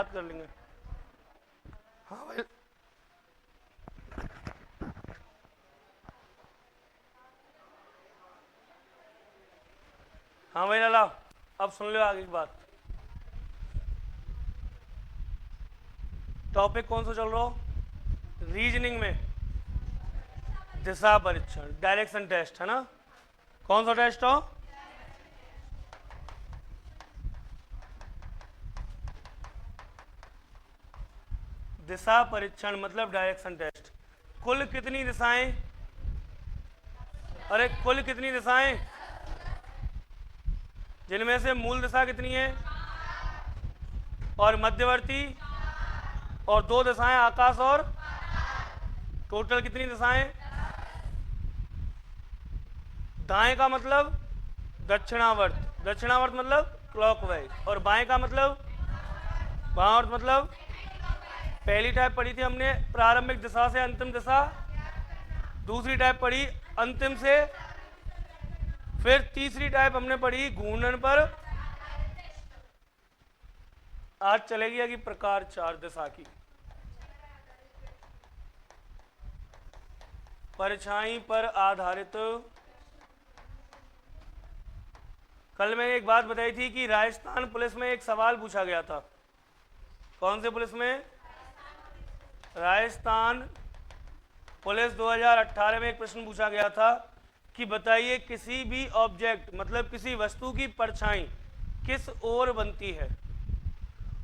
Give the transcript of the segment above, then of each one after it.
बात कर लेंगे। हाँ भाई, हाँ भाई लाला, अब सुन लो आगे की बात। टॉपिक कौन सा चल रहा हो? रीजनिंग में दिशा परीक्षण, डायरेक्शन टेस्ट, है ना? कौन सा टेस्ट हो? दिशा परीक्षण मतलब डायरेक्शन टेस्ट। कुल कितनी दिशाएं? अरे कुल कितनी दिशाएं? जिनमें से मूल दिशा कितनी है और मध्यवर्ती और दो दिशाएं आकाश और, टोटल कितनी दिशाएं? दाएं का मतलब दक्षिणावर्त, दक्षिणावर्त मतलब क्लॉकवाइज, और बाएं का मतलब बामावर्त मतलब, पहली टाइप पढ़ी थी हमने प्रारंभिक दिशा से अंतिम दिशा, दूसरी टाइप पढ़ी अंतिम से, फिर तीसरी टाइप हमने पढ़ी घूर्णन पर। आज चलेगी अभी प्रकार 4 दिशा की। परछाई पर आधारित। कल मैंने एक बात बताई थी कि राजस्थान पुलिस में एक सवाल पूछा गया था। कौन से पुलिस में? राजस्थान पुलिस 2018 में एक प्रश्न पूछा गया था कि बताइए किसी भी ऑब्जेक्ट मतलब किसी वस्तु की परछाई किस ओर बनती है।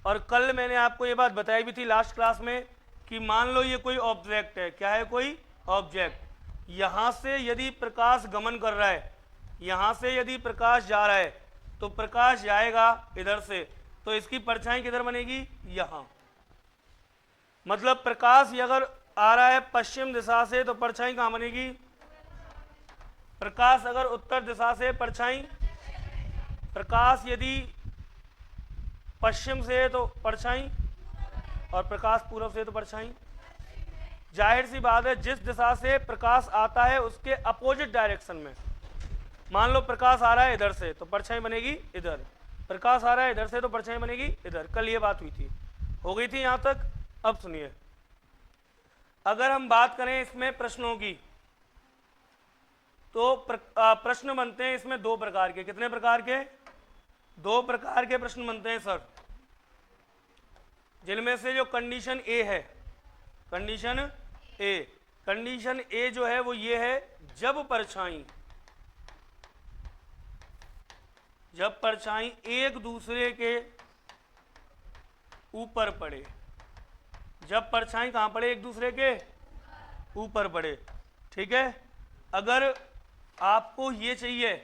और कल मैंने आपको ये बात बताई भी थी लास्ट क्लास में कि मान लो ये कोई ऑब्जेक्ट है। क्या है? कोई ऑब्जेक्ट। यहाँ से यदि प्रकाश गमन कर रहा है, यहाँ से यदि प्रकाश जा रहा है तो प्रकाश जाएगा इधर से, तो इसकी परछाई किधर बनेगी? यहाँ। मतलब प्रकाश अगर आ रहा है पश्चिम दिशा से तो परछाई कहाँ बनेगी? प्रकाश अगर उत्तर दिशा से, परछाई, प्रकाश यदि पश्चिम से है तो परछाई, और प्रकाश पूर्व से तो परछाई। जाहिर सी बात है जिस दिशा से प्रकाश आता है उसके अपोजिट डायरेक्शन में, मान लो प्रकाश आ रहा है इधर से तो परछाई बनेगी इधर, प्रकाश आ रहा है इधर से तो परछाई बनेगी इधर। कल ये बात हुई थी, हो गई थी यहां तक। अब सुनिए, अगर हम बात करें इसमें प्रश्नों की तो प्रश्न बनते हैं इसमें दो प्रकार के। कितने प्रकार के? दो प्रकार के प्रश्न बनते हैं सर, जिनमें से जो कंडीशन ए है, कंडीशन ए, कंडीशन ए जो है वो ये है, जब परछाई एक दूसरे के ऊपर पड़े। जब परछाई कहां पड़े? एक दूसरे के ऊपर पड़े। ठीक है। अगर आपको ये चाहिए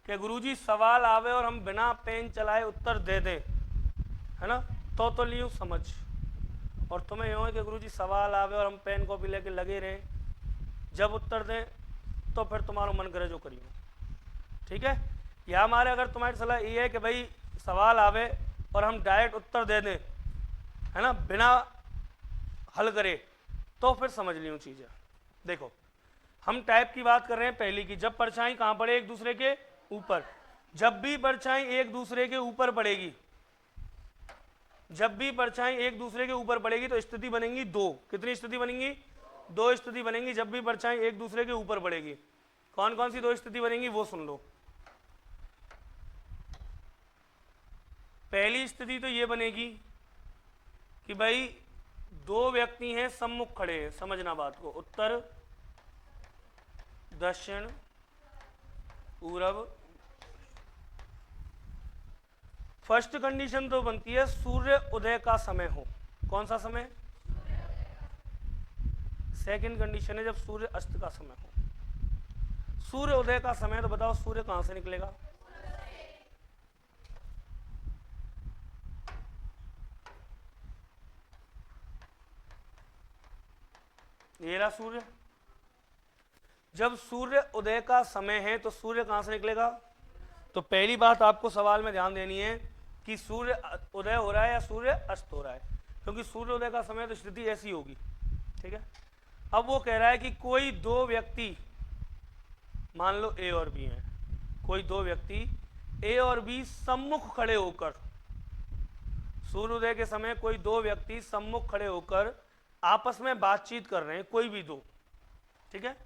कि गुरुजी सवाल आवे और हम बिना पेन चलाए उत्तर दे दें, है ना, तो लियो समझ। और तुम्हें यूँ है कि गुरुजी सवाल आवे और हम पेन कॉपी लेके लगे रहें, जब उत्तर दें तो फिर तुम्हारा मन करे जो करियो। ठीक है। या हमारे अगर तुम्हारी सलाह ये है कि भाई सवाल आवे और हम डायरेक्ट उत्तर दे दें, है ना, बिना हल करे, तो फिर समझ लियो चीज़ें। देखो हम टाइप की बात कर रहे हैं पहली की, जब परछाई कहाँ पड़े? एक दूसरे के ऊपर। जब भी परछाई एक दूसरे के ऊपर पड़ेगी, जब भी परछाई एक दूसरे के ऊपर पड़ेगी तो स्थिति बनेंगी दो। कितनी स्थिति बनेंगी? दो स्थिति बनेंगी जब भी परछाई एक दूसरे के ऊपर पड़ेगी। कौन कौन सी दो स्थिति बनेंगी वो सुन लो। पहली स्थिति तो ये बनेगी कि भाई दो व्यक्ति हैं सम्मुख खड़े हैं, समझना बात को, उत्तर दक्षिण पूरब। फर्स्ट कंडीशन तो बनती है सूर्य उदय का समय हो। कौन सा समय? सेकंड कंडीशन है जब सूर्य अस्त का समय हो। सूर्य उदय का समय तो बताओ सूर्य कहां से निकलेगा? ये रहा सूर्य। जब सूर्य उदय का समय है तो सूर्य कहां से निकलेगा? तो पहली बात आपको सवाल में ध्यान देनी है कि सूर्य उदय हो रहा है या सूर्य अस्त हो रहा है, क्योंकि सूर्य उदय का समय तो स्थिति ऐसी होगी। ठीक है। अब वो कह रहा है कि कोई दो व्यक्ति, मान लो ए और बी हैं, कोई दो व्यक्ति ए और बी सम्मुख खड़े होकर सूर्योदय के समय कोई दो व्यक्ति सम्मुख खड़े होकर आपस में बातचीत कर रहे हैं, कोई भी दो, ठीक है,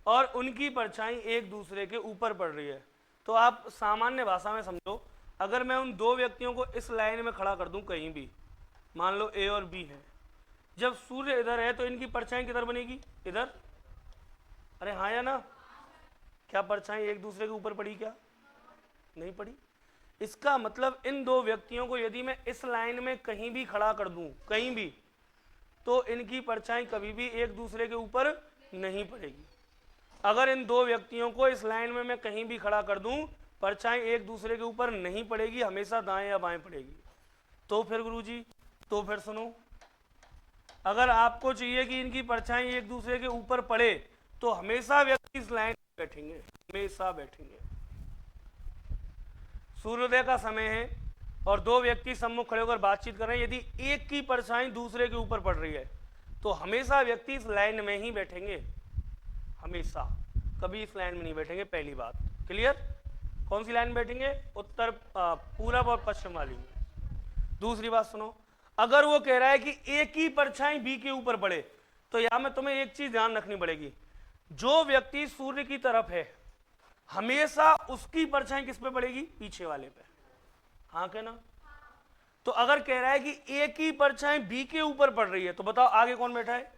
और उनकी परछाई एक दूसरे के ऊपर पड़ रही है। तो आप सामान्य भाषा में समझो, अगर मैं उन दो व्यक्तियों को इस लाइन में खड़ा कर दूं कहीं भी, मान लो ए और बी है, जब सूर्य इधर है तो इनकी परछाई किधर बनेगी? इधर। अरे हाँ या ना? क्या परछाई एक दूसरे के ऊपर पड़ी? क्या नहीं पड़ी? इसका मतलब इन दो व्यक्तियों को यदि मैं इस लाइन में कहीं भी खड़ा कर दूं, कहीं भी, तो इनकी परछाई कभी भी एक दूसरे के ऊपर नहीं पड़ेगी। अगर इन दो व्यक्तियों को इस लाइन में मैं कहीं भी खड़ा कर दूं, परछाई एक दूसरे के ऊपर नहीं पड़ेगी, हमेशा दाएं या बाएं पड़ेगी। तो फिर गुरुजी, तो फिर सुनो, अगर आपको चाहिए कि इनकी परछाई एक दूसरे के ऊपर पड़े, तो हमेशा व्यक्ति इस लाइन में बैठेंगे, हमेशा बैठेंगे। सूर्योदय का समय है और दो व्यक्ति सम्मुख खड़े होकर बातचीत कर रहे हैं, यदि एक की परछाई दूसरे के ऊपर पड़ रही है तो हमेशा व्यक्ति इस लाइन में ही बैठेंगे, हमेशा, कभी इस लाइन में नहीं बैठेंगे। पहली बात क्लियर? कौन सी लाइन में बैठेंगे? उत्तर, पूरब और पश्चिम वाली में। दूसरी बात सुनो, अगर वो कह रहा है कि एक ही परछाई बी के ऊपर पड़े, तो यहां में तुम्हें एक चीज ध्यान रखनी पड़ेगी, जो व्यक्ति सूर्य की तरफ है हमेशा उसकी परछाई किस पे पड़ेगी? पीछे वाले पे। हाँ के ना? तो अगर कह रहा है कि एक ही परछाई बी के ऊपर पड़ रही है, तो बताओ आगे कौन बैठा है?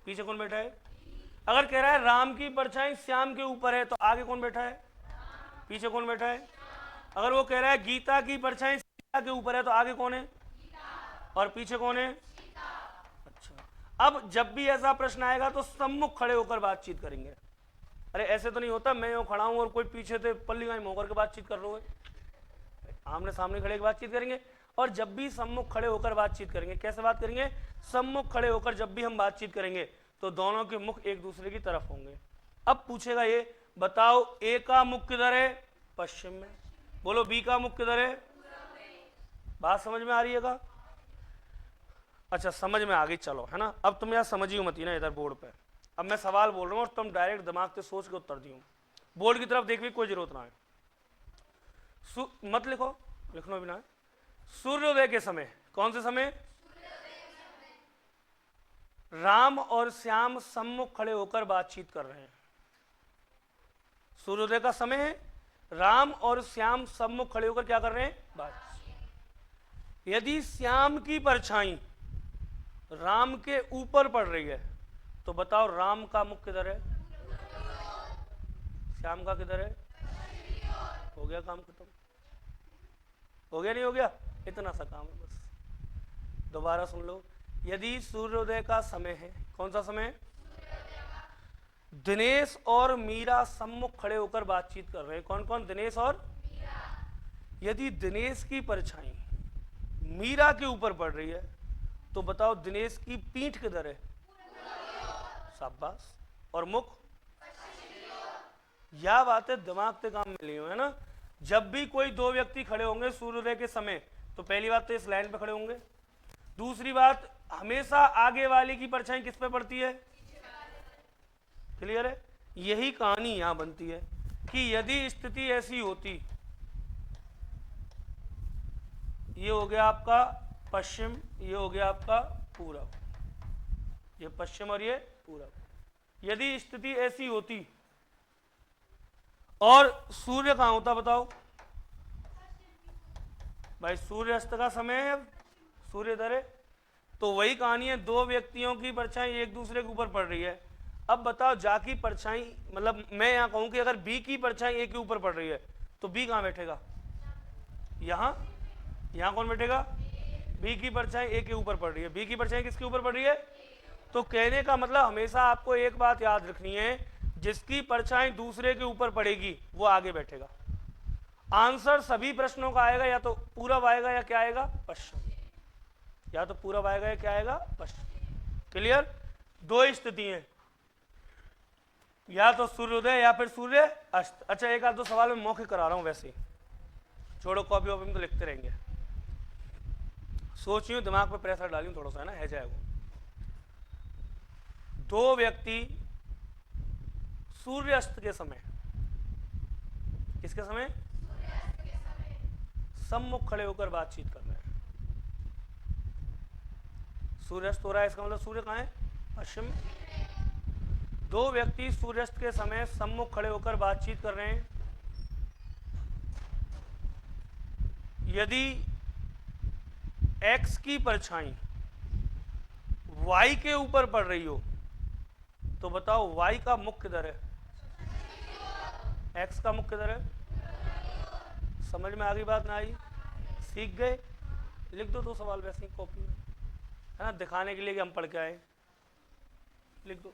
पीछे कौन बैठा है? अगर कह रहा है राम की परछाई श्याम के ऊपर है, तो आगे कौन बैठा है? पीछे कौन बैठा है? अगर वो कह रहा है गीता की परछाई सीता के ऊपर है, तो आगे कौन है? और पीछे कौन है? अच्छा, अब जब भी ऐसा प्रश्न आएगा तो सम्मुख खड़े होकर बातचीत करेंगे। अरे ऐसे तो नहीं होता मैं यूं खड़ा हूं और कोई पीछे से पल्ली गाय मोकर के बातचीत कर रहे हो, आमने सामने खड़े बातचीत करेंगे। और जब भी सम्मुख खड़े होकर बातचीत करेंगे, कैसे बात करेंगे? सम्मुख खड़े होकर जब भी हम बातचीत करेंगे तो दोनों के मुख एक दूसरे की तरफ होंगे। अब पूछेगा ये, बताओ ए का मुख किधर है? पश्चिम में। बोलो बी का मुख किधर है? बात समझ में आ रही है का? अच्छा समझ में आ गई, चलो, है ना? अब तुम यार समझियो मत ही ना इधर बोर्ड पे। अब मैं सवाल बोल रहा हूँ और तुम डायरेक्ट दिमाग से सोच के उत्तर दियो, बोर्ड की तरफ देखने की कोई जरूरत ना है, मत लिखो, लिखना भी ना है। सूर्योदय के समय, कौन से समय? राम और श्याम सम्मुख खड़े होकर बातचीत कर रहे हैं। सूर्योदय का समय है, राम और श्याम सम्मुख खड़े होकर क्या कर रहे हैं? बातचीत। यदि श्याम की परछाई राम के ऊपर पड़ रही है, तो बताओ राम का मुख किधर है? श्याम का किधर है? हो गया काम खत्म? हो गया नहीं हो गया? इतना सा काम है बस। दोबारा सुन लो, यदि सूर्योदय का समय है, कौन सा समय है? दिनेश और मीरा सम्मुख खड़े होकर बातचीत कर रहे हैं। कौन कौन? दिनेश और मीरा। यदि दिनेश की परछाई मीरा के ऊपर पड़ रही है, तो बताओ दिनेश की पीठ किधर है? शाबाश। और मुख? यह बातें दिमाग से काम मिली है ना? जब भी कोई दो व्यक्ति खड़े होंगे सूर्योदय के समय, तो पहली बात तो इस लाइन पे खड़े होंगे। दूसरी बात, हमेशा आगे वाले की परछाई किस पे पड़ती है? क्लियर है? यही कहानी यहां बनती है कि यदि स्थिति ऐसी होती, ये हो गया आपका पश्चिम, ये हो गया आपका पूरब, ये पश्चिम और ये पूरब, यदि स्थिति ऐसी होती और सूर्य कहां होता? बताओ भाई, सूर्य अस्त का समय है, सूर्य इधर है, तो वही कहानी है, दो व्यक्तियों की परछाई एक दूसरे के ऊपर पड़ रही है। अब बताओ जा की परछाई, मतलब मैं यहां कहूं कि अगर बी की परछाई ए के ऊपर पड़ रही है, तो बी कहां बैठेगा? यहां। यहां कौन बैठेगा? बी की परछाई ए के ऊपर पड़ रही है। बी की परछाई किसके ऊपर पड़ रही है? तो कहने का मतलब हमेशा आपको एक बात याद रखनी है, जिसकी परछाई दूसरे के ऊपर पड़ेगी वो आगे बैठेगा। आंसर सभी प्रश्नों का आएगा, या तो पूरब आएगा या क्या आएगा? पश्चिम। या तो पूरब आएगा या क्या आएगा? पश्चिम। क्लियर? दो स्थिति हैं, या तो सूर्योदय या फिर सूर्य अस्त। अच्छा एक आध दो सवाल मैं मौखिक करा रहा हूं, वैसे छोड़ो, कॉपी वॉपी में तो लिखते रहेंगे। सोचियो, दिमाग पे प्रेशर डालियो थोड़ा सा, है ना, है जाएगा। दो व्यक्ति सूर्यास्त के समय, किसके समय? सम्मुख खड़े होकर बातचीत कर रहे हैं। सूर्यास्त हो रहा है, इसका मतलब सूर्य कहाँ है? पश्चिम में। दो व्यक्ति सूर्यास्त के समय सम्मुख खड़े होकर बातचीत कर रहे हैं। यदि x की परछाई y के ऊपर पड़ रही हो तो बताओ y का मुख किधर है? x का मुख किधर है? समझ में आ गई बात? ना आई? सीख गए? लिख दो 2 सवाल वैसे ही कॉपी में, है ना, दिखाने के लिए कि हम पढ़ के आए। लिख दो।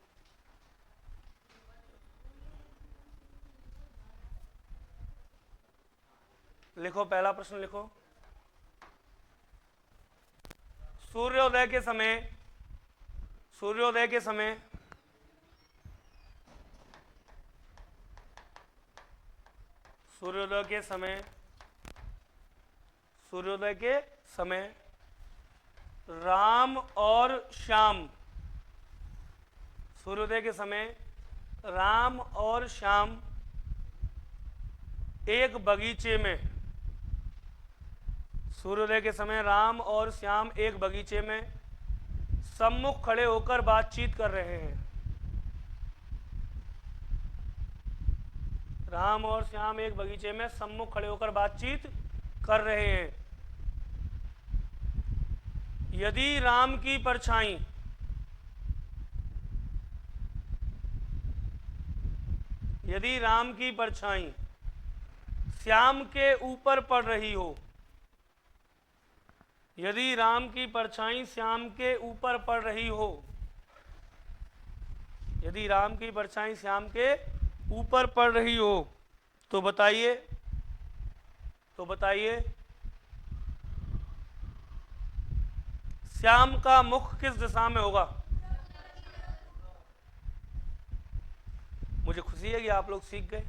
लिखो, पहला प्रश्न लिखो। सूर्योदय के समय, सूर्योदय के समय सूर्योदय के समय सूर्योदय के समय राम और श्याम, सूर्योदय के समय राम और श्याम एक बगीचे में, सूर्योदय के समय राम और श्याम एक बगीचे में सम्मुख खड़े होकर बातचीत कर रहे हैं। राम और श्याम एक बगीचे में सम्मुख खड़े होकर बातचीत कर रहे हैं। यदि राम की परछाई यदि राम की परछाई श्याम के ऊपर पड़ रही हो, यदि राम की परछाई श्याम के ऊपर पड़ रही हो, यदि राम की परछाई श्याम के ऊपर पड़ रही हो तो बताइए, श्याम का मुख किस दिशा में होगा? मुझे खुशी है कि आप लोग सीख गए।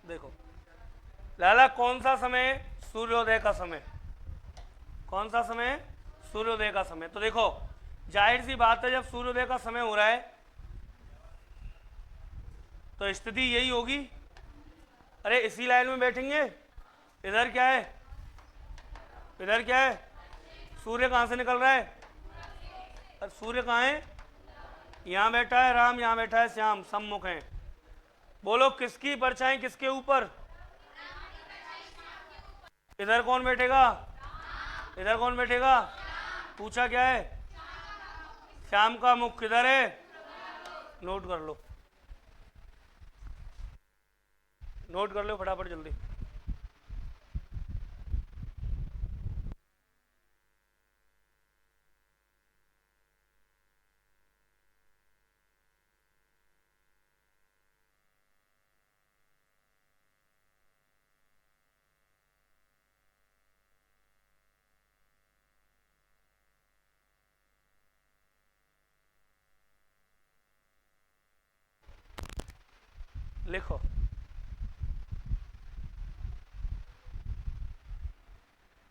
देखो लाला, कौन सा समय? सूर्योदय का समय। कौन सा समय? सूर्योदय का समय। तो देखो जाहिर सी बात है, जब सूर्योदय का समय हो रहा है तो स्थिति यही होगी। अरे इसी लाइन में बैठेंगे। इधर क्या है? इधर क्या है? सूर्य कहाँ से निकल रहा है? और सूर्य कहाँ है? यहाँ बैठा है राम, यहाँ बैठा है श्याम, सम्मुख है। बोलो किसकी परछाई किसके ऊपर? इधर कौन बैठेगा? इधर कौन बैठेगा? पूछा क्या है? श्याम का मुख किधर है? नोट कर लो, नोट कर लो फटाफट जल्दी। लिखो।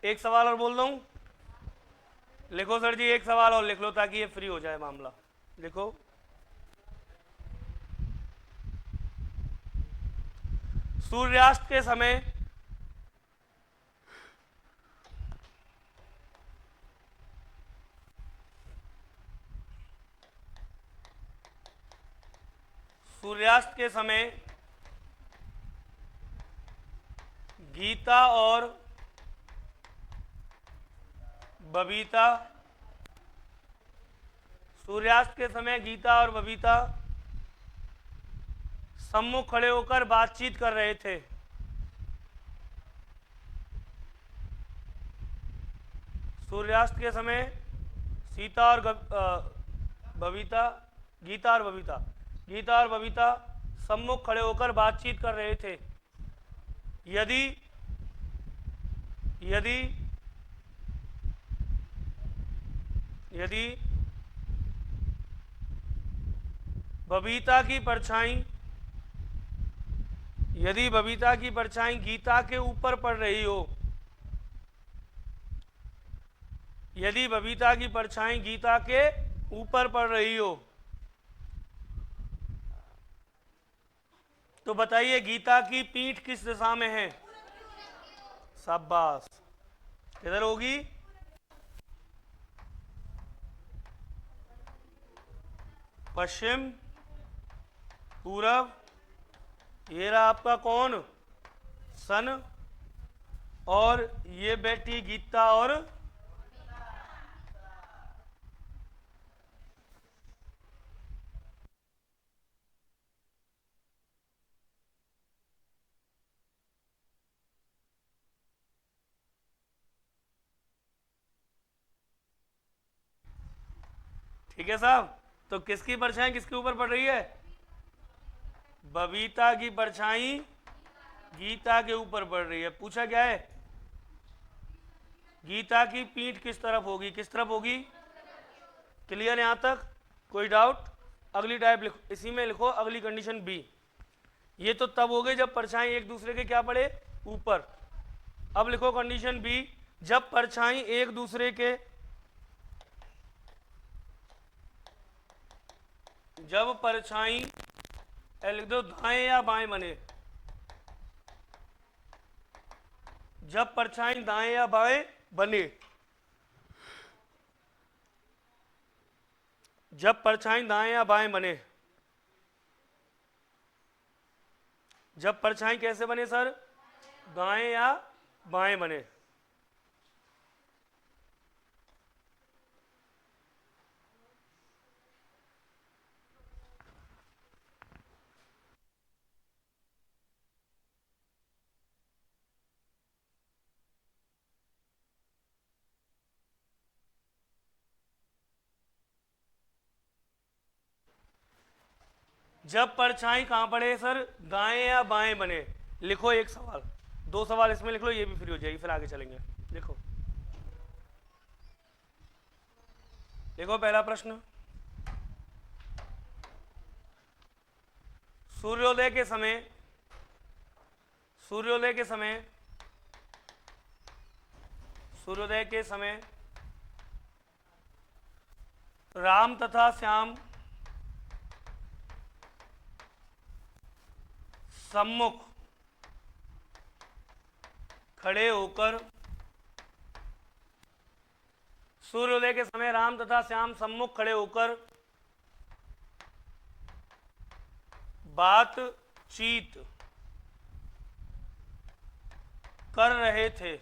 एक सवाल और बोल दूं? लिखो सर जी, एक सवाल और लिख लो ताकि ये फ्री हो जाए मामला। लिखो। सूर्यास्त के समय सूर्यास्त के समय गीता और बबीता, सूर्यास्त के समय गीता और बबीता सम्मुख खड़े होकर बातचीत कर रहे थे। सूर्यास्त के समय सीता और बबीता, गीता और बबीता सम्मुख खड़े होकर बातचीत कर रहे थे। यदि यदि बबीता की परछाई गीता के ऊपर पड़ रही हो, यदि बबीता की परछाई गीता के ऊपर पड़ रही हो, तो बताइए गीता की पीठ किस दिशा में है? शाबाश। किधर होगी? पश्चिम, पूरब। ये रहा आपका कौन? सन। और ये बैठी गीता और ठीक है साहब। तो किसकी परछाई किसके ऊपर पड़ रही है? बबीता की परछाई गीता के ऊपर पड़ रही है। पूछा क्या है? गीता की पीठ किस तरफ होगी? किस तरफ होगी? क्लियर यहां तक? कोई डाउट? अगली टाइप लिखो, इसी में लिखो अगली कंडीशन बी। ये तो तब हो गई जब परछाई एक दूसरे के क्या पड़े? ऊपर। अब लिखो कंडीशन बी, जब परछाई एक दूसरे के लिख दो दाएं या बाएं बने। जब परछाई दाएं या बाएं बने, जब परछाई दाएं या बाएं बने, जब परछाई कैसे बने सर? दाएं या बाएं बने। जब परछाई कहां पड़े सर? दाएं या बाएं बने। लिखो एक सवाल, दो सवाल इसमें लिख लो, ये भी फ्री हो जाएगी, फिर आगे चलेंगे। लिखो, देखो पहला प्रश्न, सूर्योदय के समय राम तथा श्याम सम्मुख खड़े होकर, सूर्योदय के समय राम तथा श्याम सम्मुख खड़े होकर बातचीत कर रहे थे।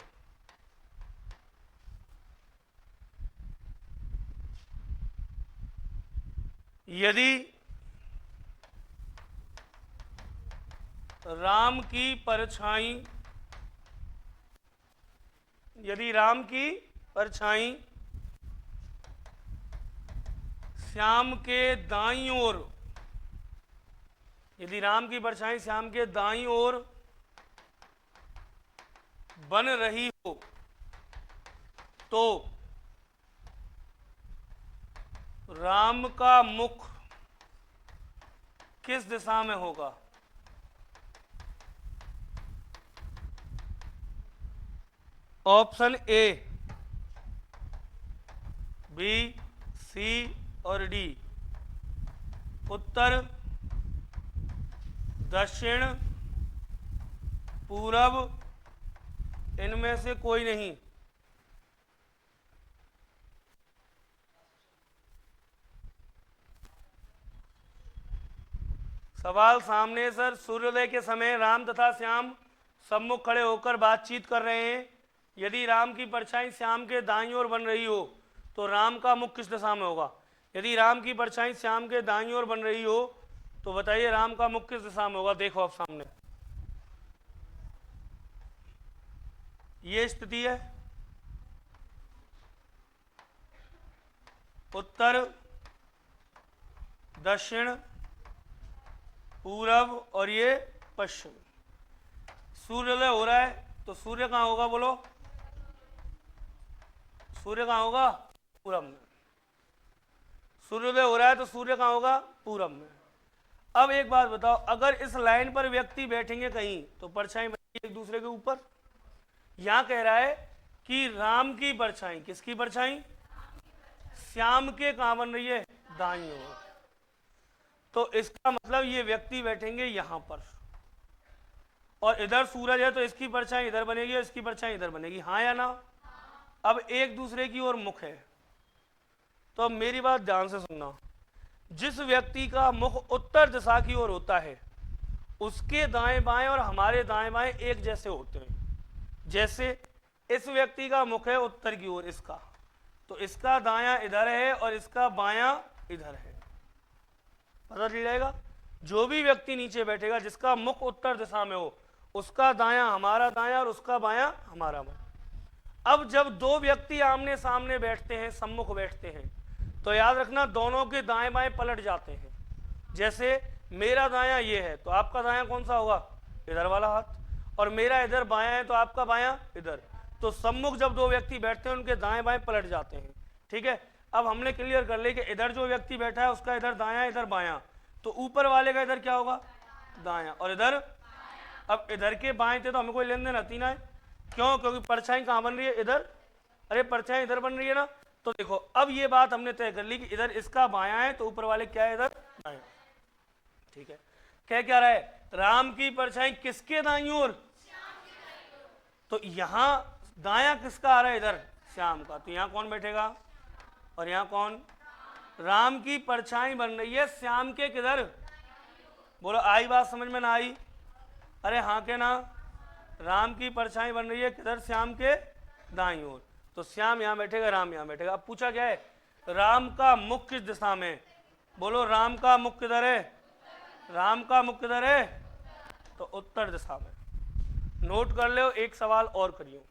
यदि राम की परछाई श्याम के दाईं ओर, यदि राम की परछाई श्याम के दाईं ओर बन रही हो, तो राम का मुख किस दिशा में होगा? ऑप्शन ए, बी, सी और डी। उत्तर, दक्षिण, पूरब, इनमें से कोई नहीं। सवाल सामने सर, सूर्योदय के समय राम तथा श्याम सम्मुख खड़े होकर बातचीत कर रहे हैं। यदि राम की परछाई श्याम के दाईं ओर बन रही हो, तो राम का मुख किस दिशा में होगा? यदि राम की परछाई श्याम के दाईं ओर बन रही हो, तो बताइए राम का मुख किस दिशा में होगा? देखो आप सामने, ये स्थिति है। उत्तर, दक्षिण, पूरब और ये पश्चिम। सूर्योदय हो रहा है तो सूर्य कहां होगा? बोलो, सूर्य कहां होगा? पूरब में। सूर्योदय हो रहा है तो सूर्य कहाँ होगा? पूरब में। अब एक बात बताओ, अगर इस लाइन पर व्यक्ति बैठेंगे कहीं तो परछाई बनेगी एक दूसरे के ऊपर। यहां कह रहा है कि राम की परछाई, किसकी परछाई? श्याम के कहां बन रही है? दाईं ओर। तो इसका मतलब ये व्यक्ति बैठेंगे यहां पर, और इधर सूरज है तो इसकी परछाई इधर बनेगी और इसकी परछाई इधर बनेगी, हाँ या ना? अब एक दूसरे की ओर मुख है, तो अब मेरी बात ध्यान से सुनना। जिस व्यक्ति का मुख उत्तर दिशा की ओर होता है उसके दाएं बाएं और हमारे दाएं बाएं एक जैसे होते हैं। जैसे इस व्यक्ति का मुख है उत्तर की ओर, इसका, तो इसका दायां इधर है और इसका बायां इधर है। पता चल जाएगा? जो भी व्यक्ति नीचे बैठेगा जिसका मुख उत्तर दिशा में हो, उसका दायां हमारा दायां और उसका बायां हमारा बायां। अब जब दो व्यक्ति आमने सामने बैठते हैं, सम्मुख बैठते हैं, तो याद रखना दोनों के दाएं बाएं पलट जाते हैं। जैसे मेरा दायां ये है तो आपका दायां कौन सा होगा? इधर वाला हाथ। और मेरा इधर बायां है तो आपका बायां इधर। तो सम्मुख जब दो व्यक्ति बैठते हैं उनके दाएं बाएं पलट जाते हैं। ठीक है, अब हमने क्लियर कर लिया कि इधर जो व्यक्ति बैठा है उसका इधर दायां इधर बायां, तो ऊपर वाले का इधर क्या होगा? दायां। और इधर, अब इधर के बाएं थे तो हमें कोई लेन देन आती ना है। क्यों? क्योंकि परछाई कहां बन रही है? इधर। अरे परछाई इधर बन रही है ना। तो देखो अब ये बात हमने तय कर ली कि इधर इसका बायां है तो ऊपर वाले क्या है? इधर दायां। ठीक है, क्या रहा है? राम की परछाई किसके दाईं ओर? तो यहां दायां किसका आ रहा है? इधर श्याम का। तो यहां कौन बैठेगा? और यहां कौन? राम की परछाई बन रही है श्याम के किधर? बोलो, आई बात समझ में ना आई? अरे हाँ के ना? राम की परछाई बन रही है किधर? श्याम के दाईं ओर। तो श्याम यहां बैठेगा, राम यहां बैठेगा। अब पूछा क्या है? राम का मुख किस दिशा में? बोलो, राम का मुख किधर है? राम का मुख किधर है? तो उत्तर दिशा में। नोट कर लो, एक सवाल और करियो।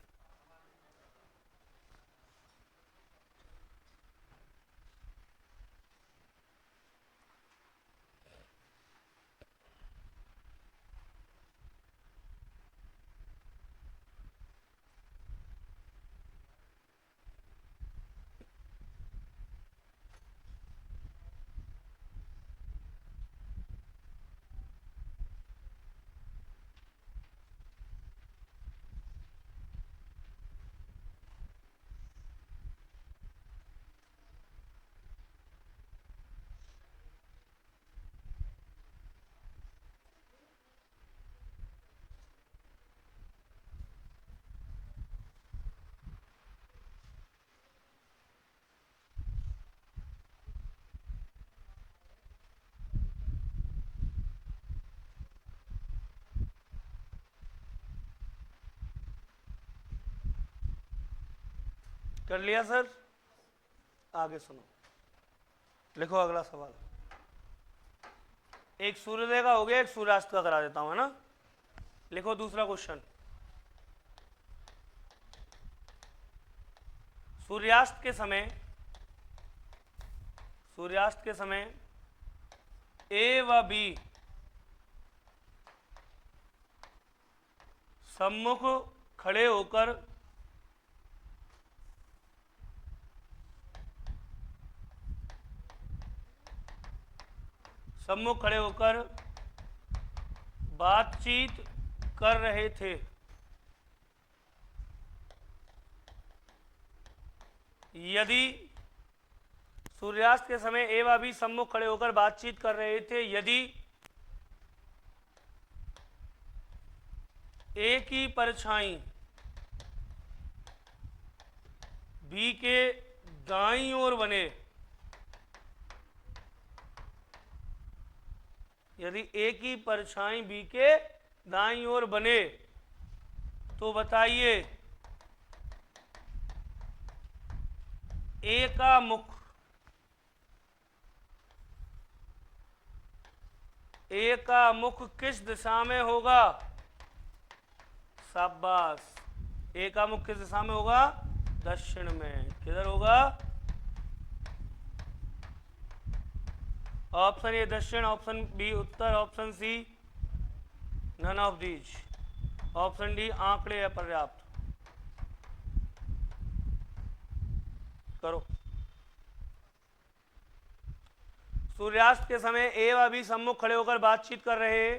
कर लिया सर? आगे सुनो, लिखो अगला सवाल। एक सूर्योदय का हो गया, एक सूर्यास्त का करा देता हूं, है ना? लिखो दूसरा क्वेश्चन। सूर्यास्त के समय ए व बी सम्मुख खड़े होकर बातचीत कर रहे थे। यदि सूर्यास्त के समय ए व बी सम्मुख खड़े होकर बातचीत कर रहे थे, यदि ए की परछाई बी के दाईं ओर बने, यदि ए की परछाई बी के दाईं ओर बने, तो बताइए ए का मुख किस दिशा में होगा? शाबाश। ए का मुख किस दिशा में होगा? दक्षिण में। किधर होगा? ऑप्शन ए दक्षिण, ऑप्शन बी उत्तर, option C none of these, option D आंकड़े अपर्याप्त। करो। सूर्यास्त के समय ए व बी सम्मुख खड़े होकर बातचीत कर रहे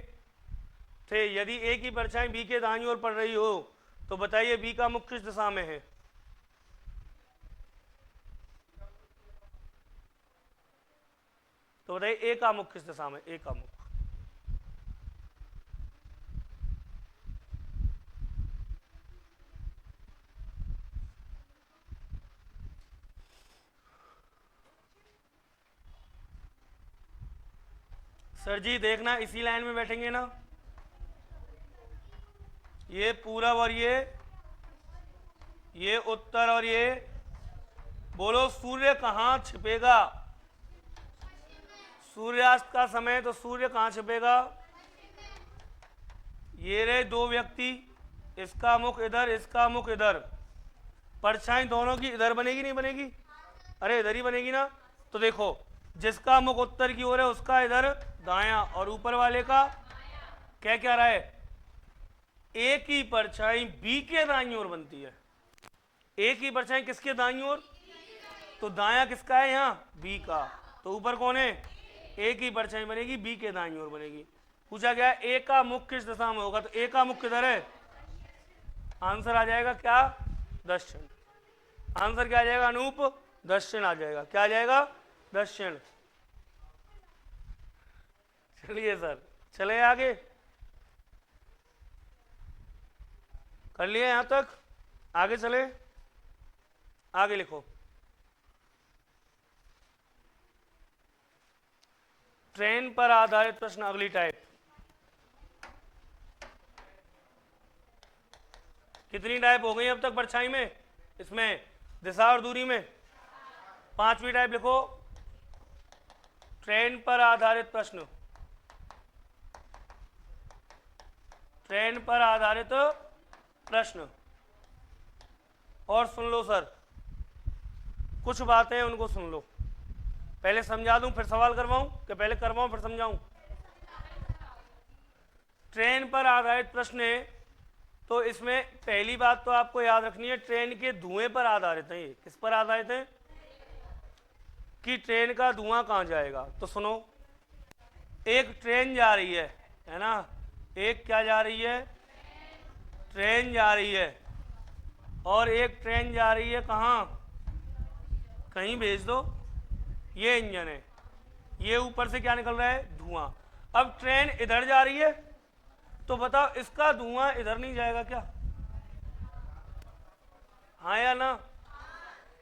थे। यदि ए की परछाई बी के दाईं ओर पड़ रही हो तो बताइए बी का मुख किस दिशा में है? तो बताइए ए का मुख किस दिशा में? ए का मुख सर जी देखना इसी लाइन में बैठेंगे ना, ये पूरब और ये उत्तर और ये, बोलो सूर्य कहाँ छिपेगा? सूर्यास्त का समय तो सूर्य कहाँ छिपेगा? ये रहे दो व्यक्ति, इसका मुख इधर, इसका मुख इधर, परछाई दोनों की इधर बनेगी नहीं बनेगी? अरे इधर ही बनेगी ना। तो देखो जिसका मुख उत्तर की ओर है उसका इधर दायां और ऊपर वाले का क्या क्या रहा है? ए की परछाई बी के दाईं ओर बनती है। ए की परछाई किसके दाईं ओर? तो दायां किसका है यहाँ? बी का। तो ऊपर कौन है? ए की परछाई बनेगी बी के दाईं ओर बनेगी। पूछा गया ए का मुख किस दिशा में होगा? तो ए का मुख किधर है? आंसर आ जाएगा क्या? दक्षिण। आंसर क्या आ जाएगा अनूप? दक्षिण आ जाएगा। क्या आ जाएगा? दक्षिण। चलिए सर चले आगे, कर लिए यहां तक, आगे चले, आगे लिखो। ट्रेन पर आधारित प्रश्न अगली टाइप। कितनी टाइप हो गई अब तक परछाई में? इसमें दिशा और दूरी में 5वीं टाइप लिखो, ट्रेन पर आधारित प्रश्न। ट्रेन पर आधारित प्रश्न। और सुन लो सर, कुछ बातें उनको सुन लो, पहले समझा दूं फिर सवाल करवाऊं कि पहले करवाऊं फिर समझाऊं? ट्रेन पर आधारित प्रश्न है तो इसमें पहली बात तो आपको याद रखनी है, ट्रेन के धुएं पर आधारित है। ये किस पर आधारित है? कि ट्रेन का धुआं कहां जाएगा। तो सुनो, एक ट्रेन जा रही है ना, एक क्या जा रही है? ट्रेन जा रही है, और एक ट्रेन जा रही है कहां? कहीं भेज दो। ये इंजन है, ये ऊपर से क्या निकल रहा है? धुआं। अब ट्रेन इधर जा रही है तो बताओ इसका धुआं इधर नहीं जाएगा क्या? हाँ या ना?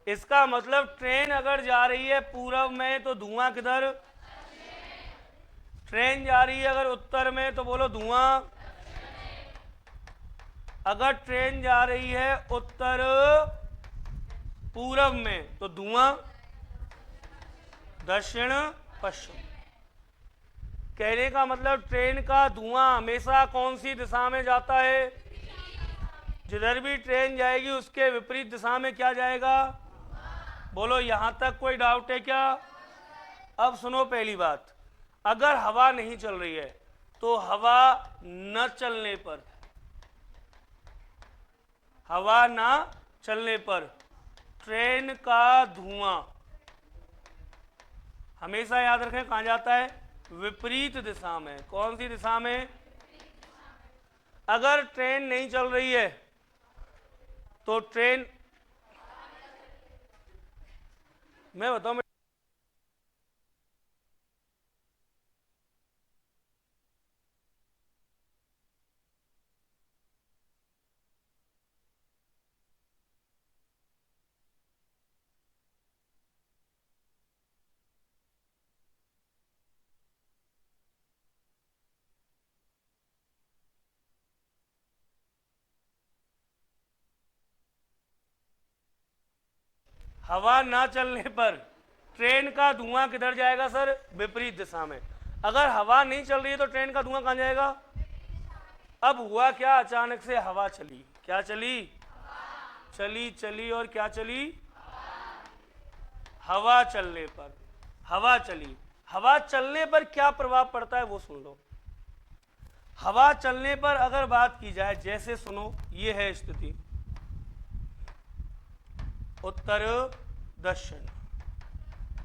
इसका मतलब ट्रेन अगर जा रही है पूरब में तो धुआं किधर? ट्रेन जा रही है अगर उत्तर में तो बोलो धुआं। अगर ट्रेन जा रही है उत्तर पूरब में तो धुआं दक्षिण पश्चिम। कहने का मतलब ट्रेन का धुआं हमेशा कौन सी दिशा में जाता है? जिधर भी ट्रेन जाएगी उसके विपरीत दिशा में क्या जाएगा? बोलो यहां तक कोई डाउट है क्या? अब सुनो पहली बात, अगर हवा नहीं चल रही है तो हवा न चलने पर, हवा ना चलने पर ट्रेन का धुआं हमेशा याद रखें कहां जाता है? विपरीत दिशा में। कौन सी दिशा में? अगर ट्रेन नहीं चल रही है तो ट्रेन, मैं बताऊं, हवा ना चलने पर ट्रेन का धुआं किधर जाएगा सर? विपरीत दिशा में। अगर हवा नहीं चल रही है तो ट्रेन का धुआं कहां जाएगा? अब हुआ क्या, अचानक से हवा चली। क्या चली? चली चली और क्या चली? हवा चलने पर, हवा चली। हवा चलने पर क्या प्रभाव पड़ता है वो सुन लो। हवा चलने पर अगर बात की जाए, जैसे सुनो ये है स्थिति, उत्तर दक्षिण,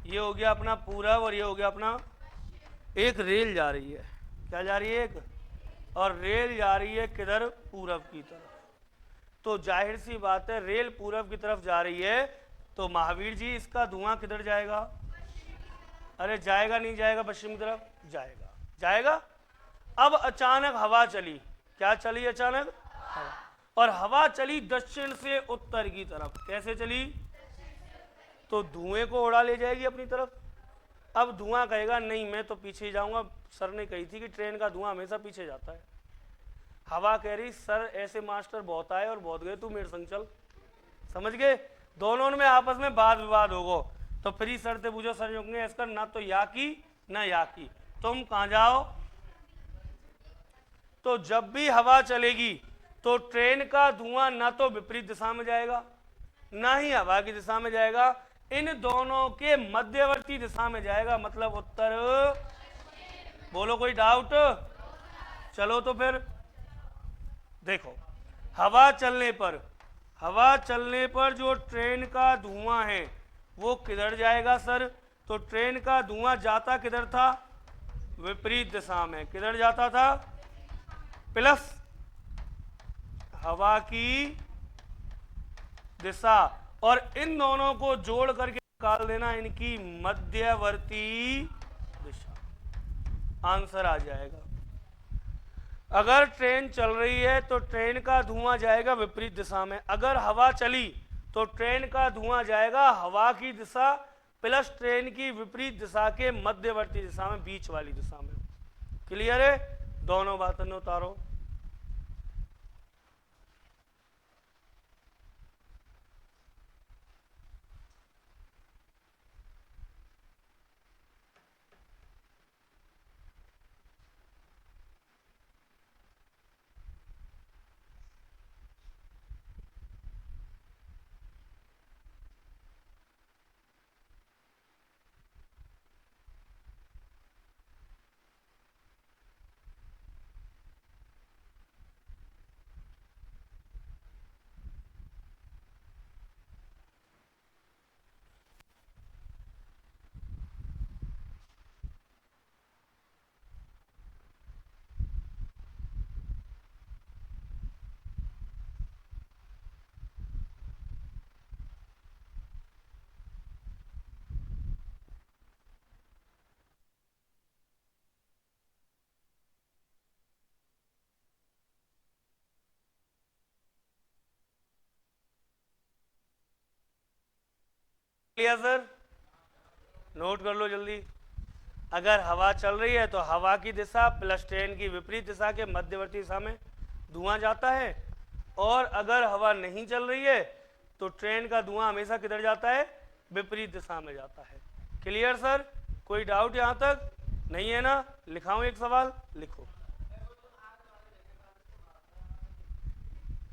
ये हो गया अपना पूरब और ये हो गया अपना। एक रेल जा रही है, क्या जा रही है? एक और रेल जा रही है किधर? पूरब की तरफ। तो जाहिर सी बात है रेल पूरब की तरफ जा रही है तो महावीर जी इसका धुआं किधर जाएगा? अरे जाएगा नहीं जाएगा? पश्चिम की तरफ जाएगा, जाएगा। अब अचानक हवा चली, क्या चली अचानक? हवा। और हवा चली दक्षिण से उत्तर की तरफ। कैसे चली? तो धुएं को उड़ा ले जाएगी अपनी तरफ। अब धुआं कहेगा नहीं मैं तो पीछे जाऊंगा, सर ने कही थी कि ट्रेन का धुआं हमेशा पीछे जाता है। हवा कह रही सर ऐसे मास्टर बहुत आए और बहुत गए, तू मेरे संग चल। समझ गए? दोनों में आपस में वाद विवाद होगो। तो फिर सर से पूछो, सर युग ने इसका ना तो या की ना या की, तुम कहाँ जाओ? तो जब भी हवा चलेगी तो ट्रेन का धुआं ना तो विपरीत दिशा में जाएगा ना ही हवा की दिशा में जाएगा, इन दोनों के मध्यवर्ती दिशा में जाएगा, मतलब उत्तर। बोलो कोई डाउट? चलो तो फिर देखो, हवा चलने पर जो ट्रेन का धुआं है वो किधर जाएगा सर? तो ट्रेन का धुआं जाता किधर था? विपरीत दिशा में। किधर जाता था? प्लस हवा की दिशा, और इन दोनों को जोड़ करके निकाल देना इनकी मध्यवर्ती दिशा। आंसर आ जाएगा। अगर ट्रेन चल रही है तो ट्रेन का धुआं जाएगा विपरीत दिशा में, अगर हवा चली तो ट्रेन का धुआं जाएगा हवा की दिशा प्लस ट्रेन की विपरीत दिशा के मध्यवर्ती दिशा में, बीच वाली दिशा में। क्लियर है? दोनों बातों ने उतारो। लिया सर? नोट कर लो जल्दी। अगर हवा चल रही है तो हवा की दिशा प्लस ट्रेन की विपरीत दिशा के मध्यवर्ती दिशा में धुआं जाता है, और अगर हवा नहीं चल रही है तो ट्रेन का धुआं हमेशा किधर जाता है? विपरीत दिशा में जाता है। Clear sir? कोई डाउट यहां तक नहीं है ना? लिखाऊं एक सवाल? लिखो।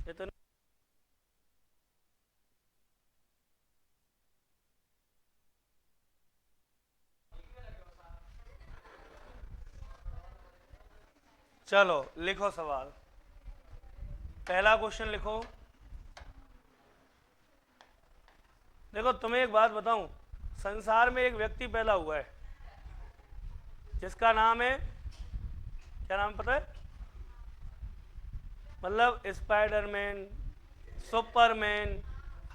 इतना चलो लिखो सवाल। पहला क्वेश्चन लिखो। देखो तुम्हें एक बात बताऊं, संसार में एक व्यक्ति पैदा हुआ है जिसका नाम है, क्या नाम पता है? मतलब स्पाइडरमैन, सुपरमैन,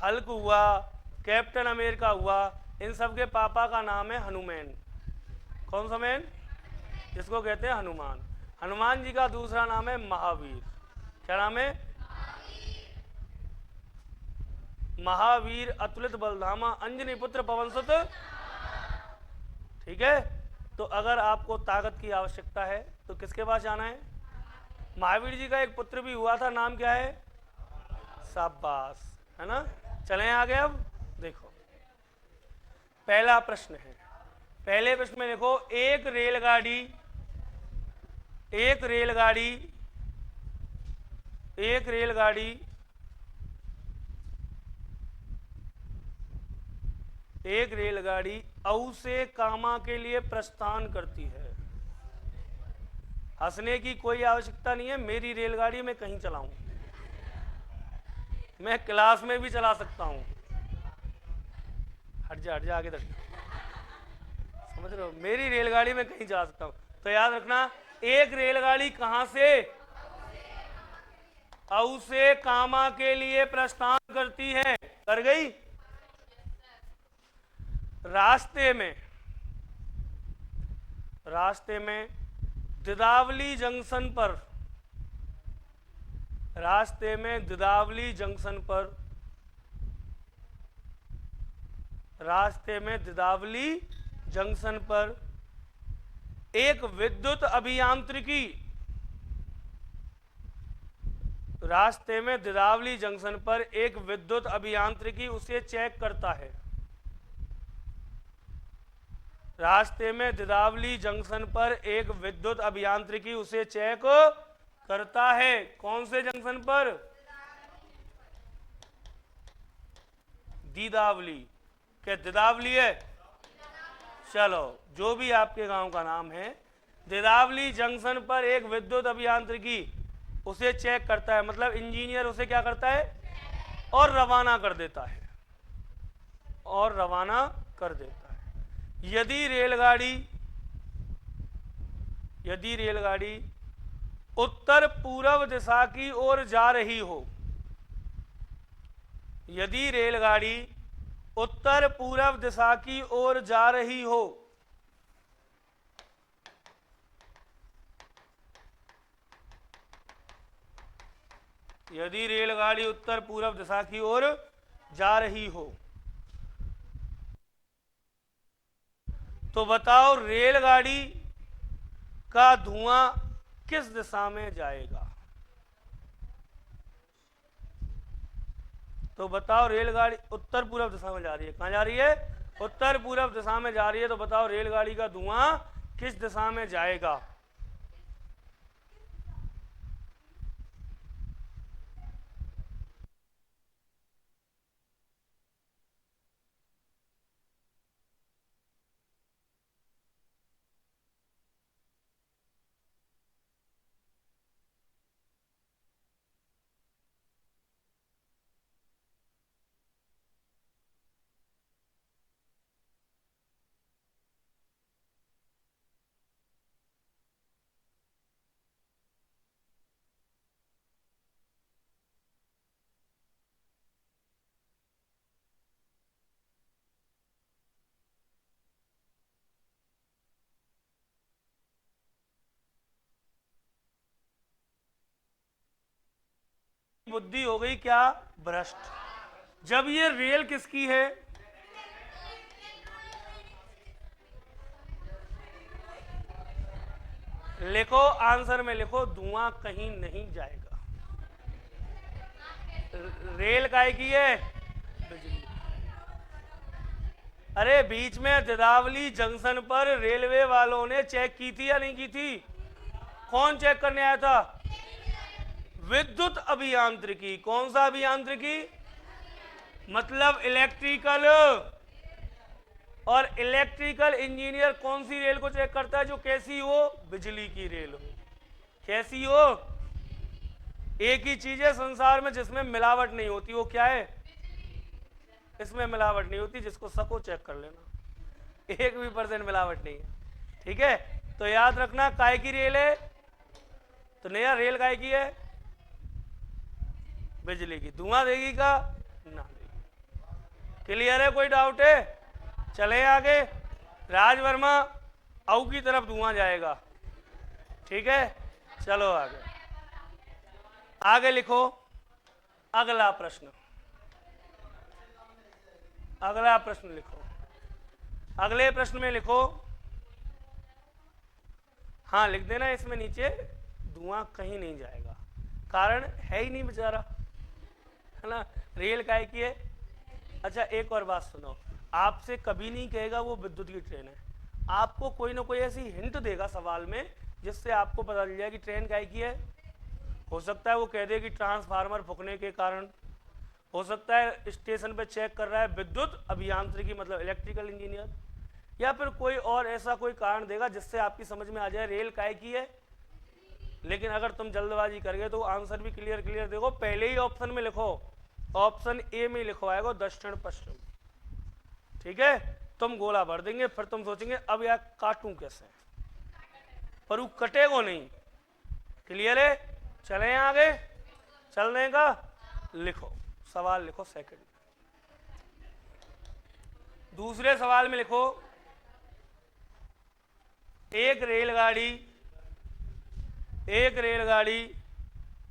हल्क हुआ, कैप्टन अमेरिका हुआ, इन सब के पापा का नाम है हनुमान। कौन सा मैन? जिसको कहते हैं हनुमान। हनुमान जी का दूसरा नाम है महावीर। क्या नाम है? महावीर अतुलित बलधामा अंजनी पुत्र पवन सुत। ठीक है? तो अगर आपको ताकत की आवश्यकता है तो किसके पास जाना है? महावीर जी का एक पुत्र भी हुआ था, नाम क्या है? शाबाश, है ना? चलें आगे। अब देखो पहला प्रश्न है, पहले प्रश्न में देखो, एक रेलगाड़ी औ से कामा के लिए प्रस्थान करती है। हंसने की कोई आवश्यकता नहीं है, मेरी रेलगाड़ी में कहीं चलाऊं, मैं क्लास में भी चला सकता हूं। हट जा आगे तक। समझ रहे हो, मेरी रेलगाड़ी में कहीं जा सकता हूं। तो याद रखना, एक रेलगाड़ी कहां से, औ से कामा के लिए प्रस्थान करती है, कर गई। रास्ते में दिदावली जंक्शन पर, रास्ते में दिदावली जंक्शन पर, रास्ते में दिदावली जंक्शन पर एक विद्युत अभियांत्रिकी, रास्ते में दिदावली जंक्शन पर एक विद्युत अभियांत्रिकी उसे चेक करता है। रास्ते में दिदावली जंक्शन पर एक विद्युत अभियांत्रिकी उसे चेक करता है। कौन से जंक्शन पर? दीदावली। क्या दिदावली है? चलो, जो भी आपके गांव का नाम है, दिदावली जंक्शन पर एक विद्युत अभियांत्रिकी उसे चेक करता है, मतलब इंजीनियर उसे क्या करता है, और रवाना कर देता है, और रवाना कर देता है। यदि रेलगाड़ी उत्तर पूर्व दिशा की ओर जा रही हो, यदि रेलगाड़ी उत्तर पूर्व दिशा की ओर जा रही हो, यदि रेलगाड़ी उत्तर पूर्व दिशा की ओर जा रही हो, तो बताओ रेलगाड़ी का धुआं किस दिशा में जाएगा? तो बताओ, रेलगाड़ी उत्तर पूर्व दिशा में जा रही है, कहां जा रही है? उत्तर पूर्व दिशा में जा रही है। तो बताओ रेलगाड़ी का धुआं किस दिशा में जाएगा? बुद्धि हो गई क्या? भ्रष्ट। जब ये रेल किसकी है? लिखो, आंसर में लिखो, धुआं कहीं नहीं जाएगा। रेल काय की है? बिजली। अरे बीच में दिदावली जंक्शन पर रेलवे वालों ने चेक की थी या नहीं की थी? कौन चेक करने आया था? विद्युत अभियांत्रिकी। कौन सा अभियांत्रिकी? मतलब इलेक्ट्रिकल। और इलेक्ट्रिकल इंजीनियर कौन सी रेल को चेक करता है? जो कैसी हो? बिजली की रेल हो। कैसी हो? एक ही चीज है संसार में जिसमें मिलावट नहीं होती, वो क्या है? इसमें मिलावट नहीं होती, जिसको सको चेक कर लेना, 1% मिलावट नहीं है। ठीक है, तो याद रखना, काय की रेल है? तो नया रेल काय की है? बिजली की। धुआं देगी का? ना देगी। क्लियर है? कोई डाउट है? चले आगे। राज वर्मा, औ की तरफ धुआं जाएगा। ठीक है, चलो आगे। आगे लिखो अगला प्रश्न। अगला प्रश्न लिखो। अगले प्रश्न में लिखो, हाँ लिख देना इसमें नीचे, धुआं कहीं नहीं जाएगा। कारण है ही नहीं बेचारा, है ना? रेल काय की है? अच्छा, एक और बात सुनो, आपसे कभी नहीं कहेगा वो विद्युत की ट्रेन है, आपको कोई ना कोई ऐसी हिंट देगा सवाल में जिससे आपको पता चल जाए कि ट्रेन काय की है। हो सकता है वो कह दे कि ट्रांसफार्मर फूकने के कारण, हो सकता है स्टेशन पे चेक कर रहा है विद्युत अभियांत्रिकी मतलब इलेक्ट्रिकल इंजीनियर, या फिर कोई और ऐसा कोई कारण देगा जिससे आपकी समझ में आ जाए रेल काय की है। लेकिन अगर तुम जल्दबाजी कर गए तो आंसर भी क्लियर देखो, पहले ही ऑप्शन में लिखो, ऑप्शन ए में लिखवाएगा दक्षिण पश्चिम। ठीक है, तुम गोला भर देंगे, फिर तुम सोचेंगे अब यार काटूं कैसे, पर वो कटेगो नहीं। क्लियर है? चलें आगे, चलने का। लिखो सवाल, लिखो सेकंड। दूसरे सवाल में लिखो, एक रेलगाड़ी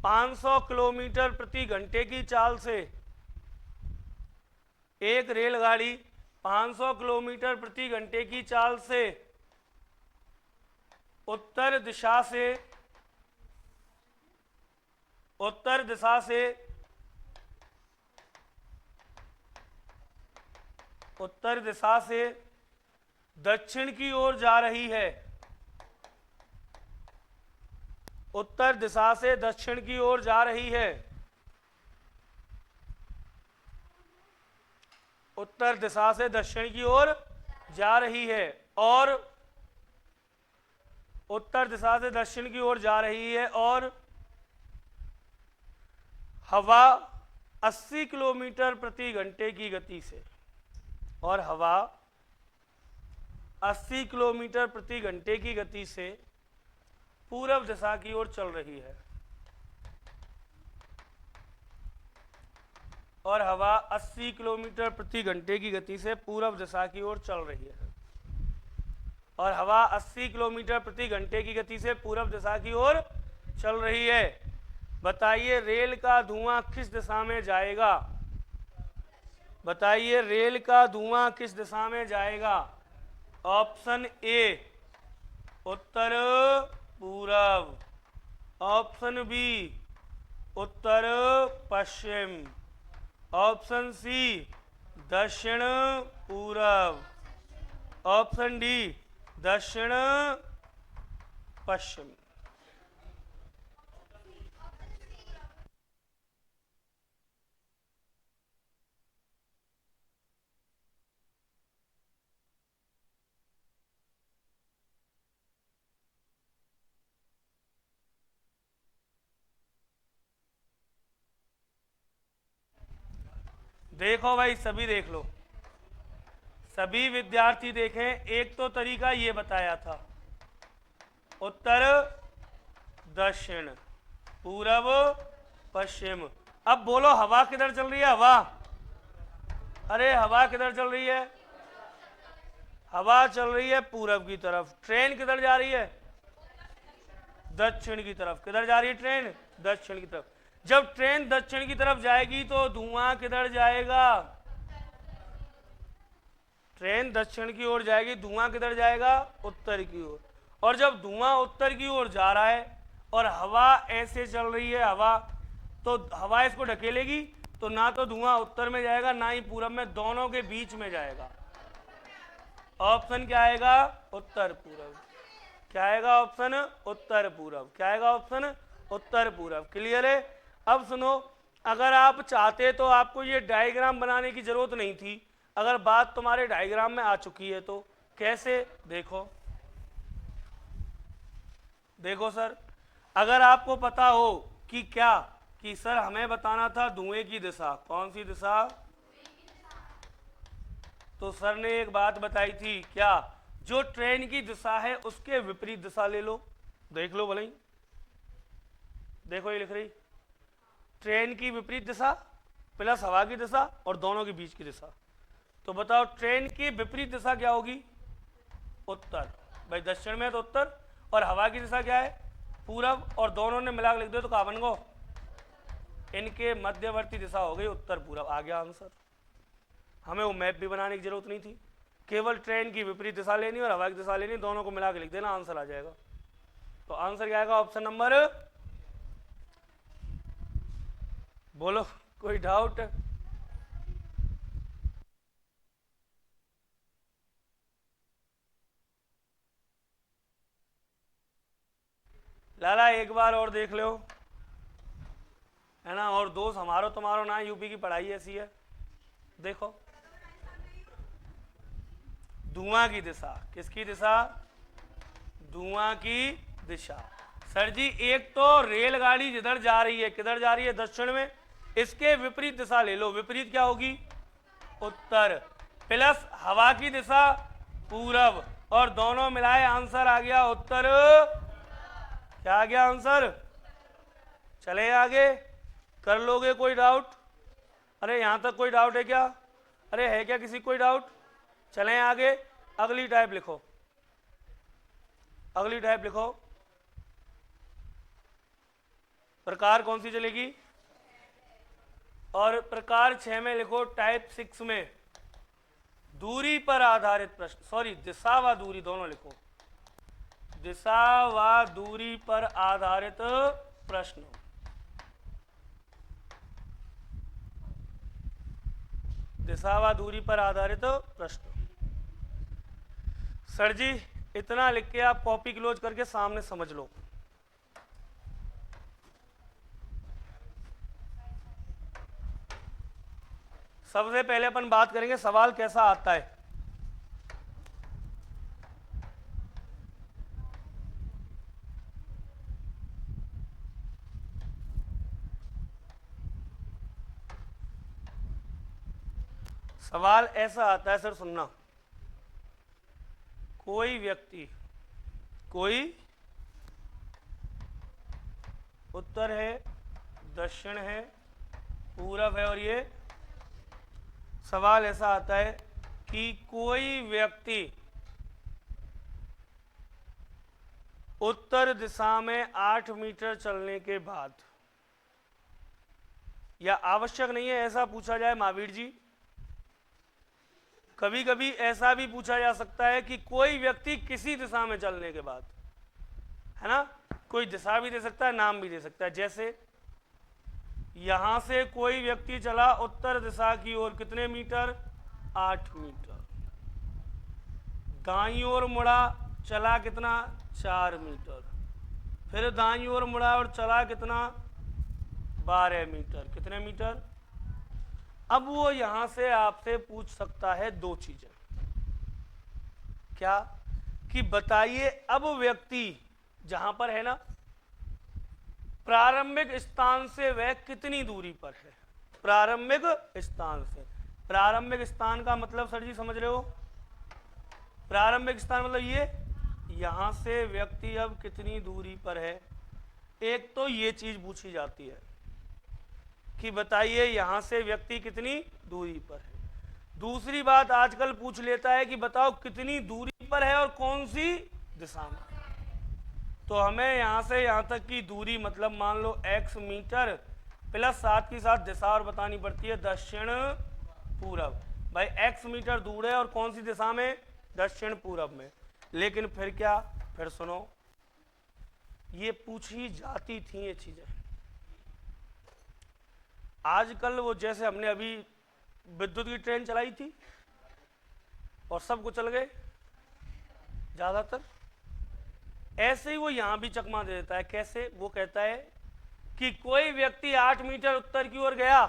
500 किलोमीटर प्रति घंटे की चाल से, एक रेलगाड़ी 500 किलोमीटर प्रति घंटे की चाल से उत्तर दिशा से दक्षिण की ओर जा रही है। उत्तर दिशा से दक्षिण की ओर जा रही है। उत्तर दिशा से दक्षिण की ओर जा रही है और उत्तर दिशा से दक्षिण की ओर जा रही है और हवा 80 किलोमीटर प्रति घंटे की गति से, और हवा 80 किलोमीटर प्रति घंटे की गति से पूर्व दिशा की ओर चल रही है। और हवा 80 किलोमीटर प्रति घंटे की गति से पूर्व दिशा की ओर चल रही है। और हवा 80 किलोमीटर प्रति घंटे की गति से पूर्व दिशा की ओर चल रही है। बताइए रेल का धुआं किस दिशा में जाएगा? बताइए रेल का धुआं किस दिशा में जाएगा? ऑप्शन ए उत्तर पूरब, ऑप्शन बी उत्तर पश्चिम, ऑप्शन सी दक्षिण पूरब, ऑप्शन डी दक्षिण पश्चिम। देखो भाई, सभी देख लो, सभी विद्यार्थी देखें। एक तो तरीका ये बताया था, उत्तर दक्षिण पूरब पश्चिम। अब बोलो हवा किधर चल रही है? हवा, अरे हवा किधर चल रही है? हवा चल रही है पूरब की तरफ। ट्रेन किधर जा रही है? दक्षिण की तरफ। किधर जा रही है ट्रेन? दक्षिण की तरफ। जब ट्रेन दक्षिण की तरफ जाएगी तो धुआं किधर जाएगा? ट्रेन दक्षिण की ओर जाएगी, धुआं किधर जाएगा? उत्तर की ओर। और जब धुआं उत्तर की ओर जा रहा है और हवा ऐसे चल रही है, हवा, तो हवा इसको ढकेलेगी, तो ना तो धुआं उत्तर में जाएगा ना ही पूरब में, दोनों के बीच में जाएगा। ऑप्शन क्या आएगा? उत्तर पूरब। क्या आएगा? ऑप्शन उत्तर पूरब। क्या आएगा? ऑप्शन उत्तर पूरब। क्लियर है? अब सुनो, अगर आप चाहते तो आपको ये डायग्राम बनाने की जरूरत नहीं थी। अगर बात तुम्हारे डायग्राम में आ चुकी है तो कैसे? देखो देखो सर, अगर आपको पता हो कि क्या, कि सर हमें बताना था धुएं की दिशा, कौन सी दिशा, तो सर ने एक बात बताई थी, क्या? जो ट्रेन की दिशा है उसके विपरीत दिशा ले लो। देख लो भले ही, देखो ये लिख रही, ट्रेन की विपरीत दिशा प्लस हवा की दिशा और दोनों के बीच की दिशा। तो बताओ ट्रेन की विपरीत दिशा क्या होगी? उत्तर। भाई दक्षिण में तो उत्तर, और हवा की दिशा क्या है? पूरब, और दोनों ने मिलाकर लिख दो तो कहाँ बन गो? इनके मध्यवर्ती दिशा हो गई उत्तर पूरब। आ गया आंसर। हमें वो मैप भी बनाने की जरूरत नहीं थी, केवल ट्रेन की विपरीत दिशा लेनी और हवा की दिशा लेनी, दोनों को मिला के लिख देना, आंसर आ जाएगा। तो आंसर क्या आएगा? ऑप्शन नंबर, बोलो कोई डाउट? लाला एक बार और देख लो, है ना। और दोस्त हमारो तुम्हारो ना, यूपी की पढ़ाई ऐसी है। देखो धुआं की दिशा, किसकी दिशा? धुआं की दिशा। सर जी एक तो रेलगाड़ी जिधर जा रही है, किधर जा रही है? दक्षिण में, इसके विपरीत दिशा ले लो। विपरीत क्या होगी? उत्तर। प्लस हवा की दिशा पूरब, और दोनों मिलाए आंसर आ गया उत्तर। क्या आ गया आंसर? चले आगे, कर लोगे कोई डाउट? अरे यहां तक कोई डाउट है क्या? अरे है क्या किसी कोई डाउट? चलें आगे, अगली टाइप लिखो, अगली टाइप लिखो। प्रकार कौन सी चलेगी? और प्रकार 6 में लिखो, टाइप 6 में दूरी पर आधारित प्रश्न, सॉरी दिशा व दूरी दोनों लिखो, दिशा व दूरी पर आधारित प्रश्न। दिशा व दूरी पर आधारित प्रश्न। सर जी इतना लिख के आप कॉपी क्लोज करके सामने समझ लो। सबसे पहले अपन बात करेंगे सवाल कैसा आता है। सवाल ऐसा आता है, सर सुनना, कोई व्यक्ति, कोई उत्तर है, दक्षिण है, पूरब है, और ये सवाल ऐसा आता है कि कोई व्यक्ति उत्तर दिशा में 8 मीटर चलने के बाद, या आवश्यक नहीं है ऐसा पूछा जाए महावीर जी, कभी कभी ऐसा भी पूछा जा सकता है कि कोई व्यक्ति किसी दिशा में चलने के बाद, है ना, कोई दिशा भी दे सकता है, नाम भी दे सकता है। जैसे यहां से कोई व्यक्ति चला उत्तर दिशा की ओर, कितने मीटर? 8 मीटर। दाईं ओर मुड़ा, चला कितना? 4 मीटर। फिर दाईं ओर मुड़ा और चला कितना? 12 मीटर। कितने मीटर? अब वो यहां से आपसे पूछ सकता है दो चीजें। क्या? कि बताइए अब व्यक्ति जहां पर है ना, प्रारंभिक स्थान से वह कितनी दूरी पर है? प्रारंभिक स्थान से, प्रारंभिक स्थान का मतलब सर जी समझ रहे हो? प्रारंभिक स्थान मतलब ये, यहां से व्यक्ति अब कितनी दूरी पर है। एक तो ये चीज पूछी जाती है कि बताइए यहां से व्यक्ति कितनी दूरी पर है। दूसरी बात आजकल पूछ लेता है कि बताओ कितनी दूरी पर है और कौन सी दिशा में। तो हमें यहां से यहां तक की दूरी मतलब मान लो x मीटर, प्लस साथ की साथ दिशा और बतानी पड़ती है, दक्षिण पूरब। भाई x मीटर दूर है और कौन सी दिशा में? दक्षिण पूरब में। लेकिन फिर क्या? फिर सुनो, ये पूछी जाती थी ये चीजें। आजकल वो जैसे हमने अभी विद्युत की ट्रेन चलाई थी और सब कुछ चल गए ज्यादातर, ऐसे ही वो यहां भी चकमा दे देता है। कैसे? वो कहता है कि कोई व्यक्ति 8 मीटर उत्तर की ओर गया,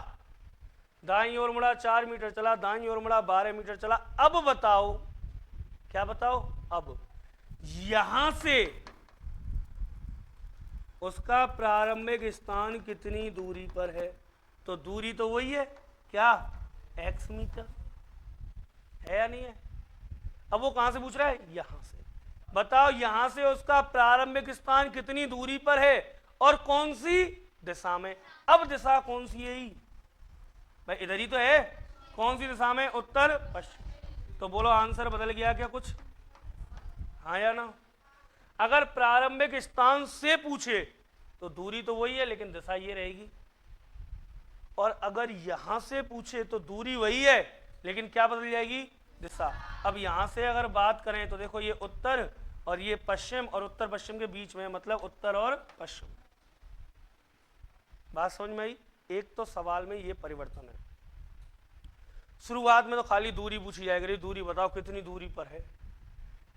दाईं ओर मुड़ा, 4 मीटर चला, दाईं ओर मुड़ा, 12 मीटर चला। अब बताओ, क्या बताओ? अब यहां से उसका प्रारंभिक स्थान कितनी दूरी पर है? तो दूरी तो वही है, क्या? x मीटर है या नहीं है? अब वो कहां से पूछ रहा है? यहां से। बताओ यहां से उसका प्रारंभिक स्थान कितनी दूरी पर है और कौन सी दिशा में? अब दिशा कौन सी है? भाई इधर ही तो है। कौन सी दिशा में? उत्तर पश्चिम। तो बोलो आंसर बदल गया क्या कुछ? हाँ या ना? अगर प्रारंभिक स्थान से पूछे तो दूरी तो वही है लेकिन दिशा ये रहेगी, और अगर यहां से पूछे तो दूरी वही है लेकिन क्या बदल जाएगी? दिशा। अब यहां से अगर बात करें तो देखो ये उत्तर और ये पश्चिम, और उत्तर पश्चिम के बीच में मतलब उत्तर और पश्चिम। बात समझ में आई? एक तो सवाल में ये परिवर्तन है। शुरुआत में तो खाली दूरी पूछी जाएगी, दूरी बताओ कितनी दूरी पर है।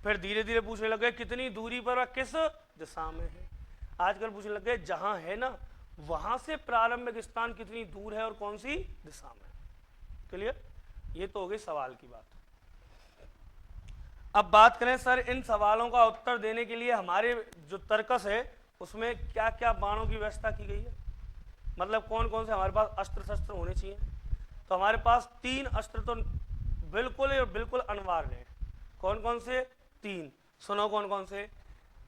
फिर धीरे धीरे पूछने लगे कितनी दूरी पर और किस दिशा में है। आजकल पूछने लगे जहां है ना वहां से प्रारंभिक स्थान कितनी दूर है और कौन सी दिशा में। क्लियर? ये तो हो गई सवाल की बात। अब बात करें सर इन सवालों का उत्तर देने के लिए हमारे जो तर्कस है उसमें क्या क्या बाणों की व्यवस्था की गई है, मतलब कौन कौन से हमारे पास अस्त्र शस्त्र होने चाहिए। तो हमारे पास 3 अस्त्र तो बिल्कुल बिल्कुल अनिवार्य है। कौन कौन से? 3। सुनो कौन कौन से।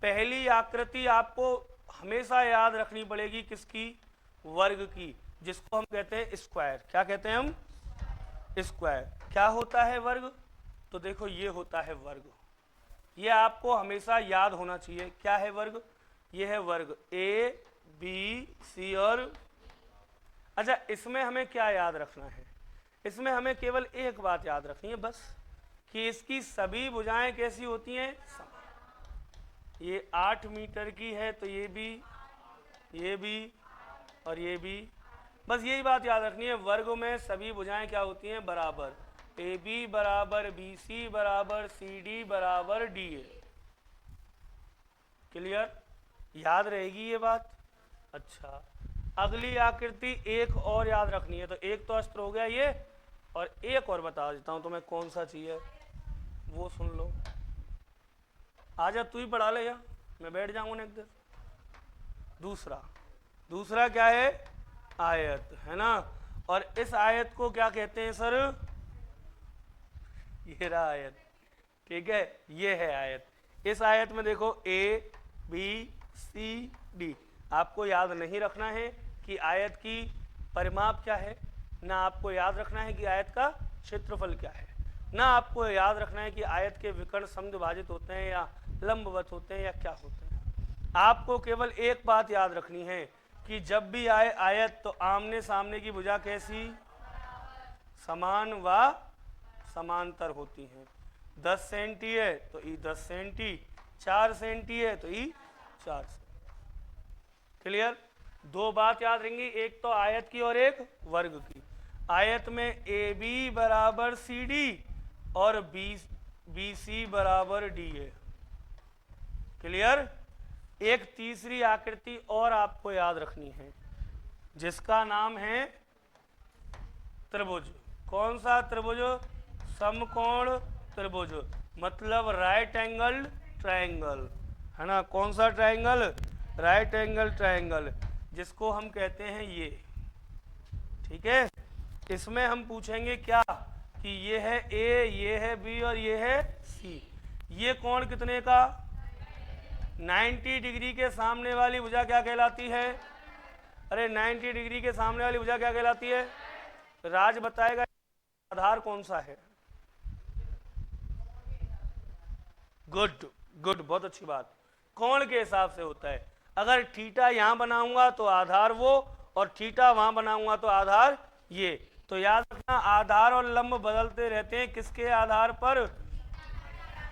पहली आकृति आपको हमेशा याद रखनी पड़ेगी, किसकी? वर्ग की, जिसको हम कहते हैं स्क्वायर। क्या कहते हैं हम? स्क्वायर। क्या होता है वर्ग? तो देखो ये होता है वर्ग, ये आपको हमेशा याद होना चाहिए। क्या है वर्ग? ये है वर्ग ए बी सी और। अच्छा, इसमें हमें क्या याद रखना है? इसमें हमें केवल एक बात याद रखनी है बस, कि इसकी सभी भुजाएं कैसी होती हैं? ये 8 मीटर की है तो ये भी और ये भी। बस यही बात याद रखनी है, वर्ग में सभी भुजाएं क्या होती हैं? बराबर। ए बी बराबर बी सी बराबर सी डी बराबर डी ए। क्लियर? याद रहेगी ये बात? अच्छा, अगली आकृति एक और याद रखनी है। तो एक तो अस्त्र हो गया ये, और एक और बता देता हूं तुम्हें कौन सा चाहिए, वो सुन लो। आजा तू ही पढ़ा ले, या मैं बैठ जाऊंगा नेक्स्ट दिन। दूसरा क्या है? आयत, है ना। और इस आयत को क्या कहते हैं सर? ये रहा आयत, ठीक है, ये है आयत। इस आयत में देखो ए बी सी डी। आपको याद नहीं रखना है कि आयत की परिमाप क्या है, ना आपको याद रखना है कि आयत का क्षेत्रफल क्या है, ना आपको याद रखना है कि आयत के विकर्ण समद्विभाजित होते हैं या लंबवत होते हैं या क्या होते हैं। आपको केवल एक बात याद रखनी है कि जब भी आए आयत तो आमने सामने की भुजा कैसी? समान व समांतर होती हैं। 10 सेंटी है तो ई 10 सेंटी, 4 सेंटी है तो ई 4 सेंटी। क्लियर? 2 बात याद रहेंगी, एक तो आयत की और एक वर्ग की। आयत में ए बी बराबर सी डी और बी सी बराबर डी ए। क्लियर? एक तीसरी आकृति और आपको याद रखनी है, जिसका नाम है त्रिभुज। कौन सा त्रिभुज? समकोण त्रिभुज, मतलब राइट एंगल ट्रायंगल, है ना। कौन सा ट्रायंगल? राइट एंगल ट्रायंगल, जिसको हम कहते हैं ये। ठीक है, इसमें हम पूछेंगे क्या कि ये है ए, ये है बी और ये है सी। ये कोण कितने का? 90 डिग्री के सामने वाली भुजा क्या कहलाती है? अरे 90 डिग्री के सामने वाली भुजा क्या कहलाती है? राज बताएगा आधार कौन सा है। गुड गुड, बहुत अच्छी बात। कोण के हिसाब से होता है। अगर थीटा यहां बनाऊंगा तो आधार वो, और थीटा वहां बनाऊंगा तो आधार ये। तो याद रखना, आधार और लंब बदलते रहते हैं। किसके आधार पर?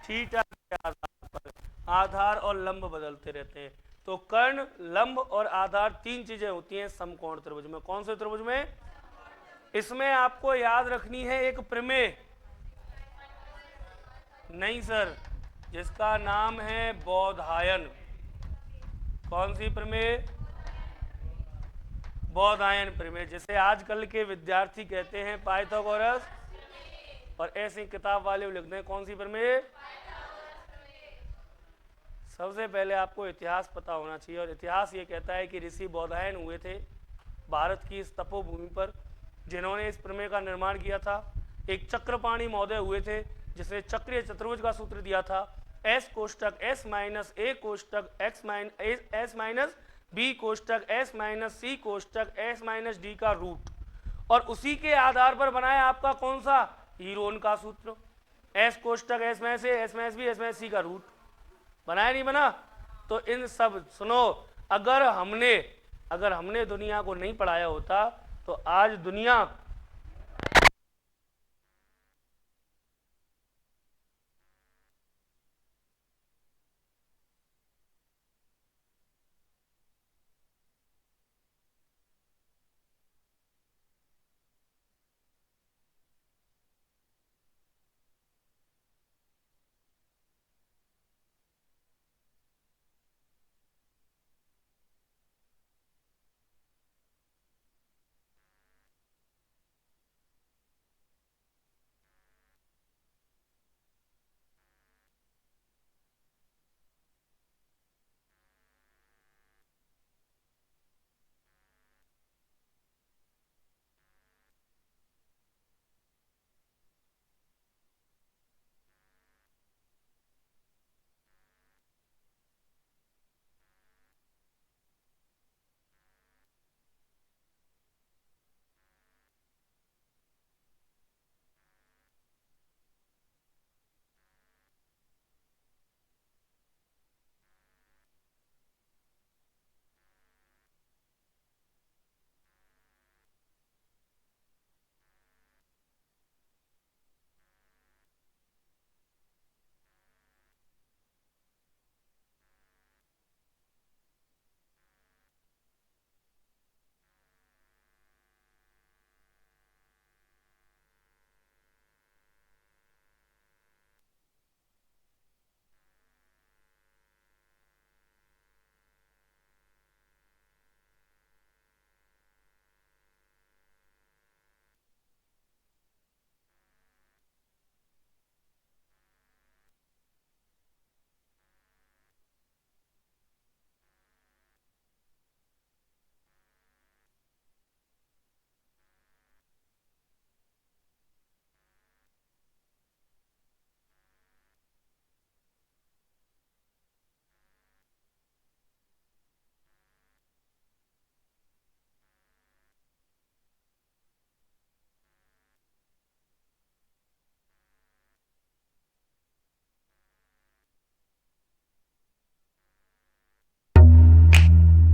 थीटा के आधार पर आधार और लंब बदलते रहते हैं। तो कर्ण, लंब और आधार 3 चीजें होती हैं समकोण त्रिभुज में। कौन से त्रिभुज में? इसमें आपको याद रखनी है एक प्रमेय। नहीं सर, जिसका नाम है बोधायन। कौन सी प्रमेय? बोधायन प्रमेय, जिसे आजकल के विद्यार्थी कहते हैं पाइथागोरस, और ऐसी किताब वाले लिखते हैं कौन सी प्रमेय? सबसे पहले आपको इतिहास पता होना चाहिए, और इतिहास ये कहता है कि ऋषि बोधायन हुए थे भारत की इस तपोभूमि पर, जिन्होंने इस प्रमेय का निर्माण किया था। एक चक्रपाणी महोदय हुए थे, जिसने चक्रीय चतुर्भुज का सूत्र दिया था, एस कोष्टक एस माइनस ए कोष्टक एस माइनस बी कोष्टक एस माइनस सी कोष्टक एस माइनस डी का रूट। और उसी के आधार पर बनाया आपका कौन सा? हीरोन का सूत्र, एस कोष्टक S minus A S minus B S minus C का रूट। बनाया नहीं बना? तो इन सब सुनो, अगर हमने दुनिया को नहीं पढ़ाया होता तो आज दुनिया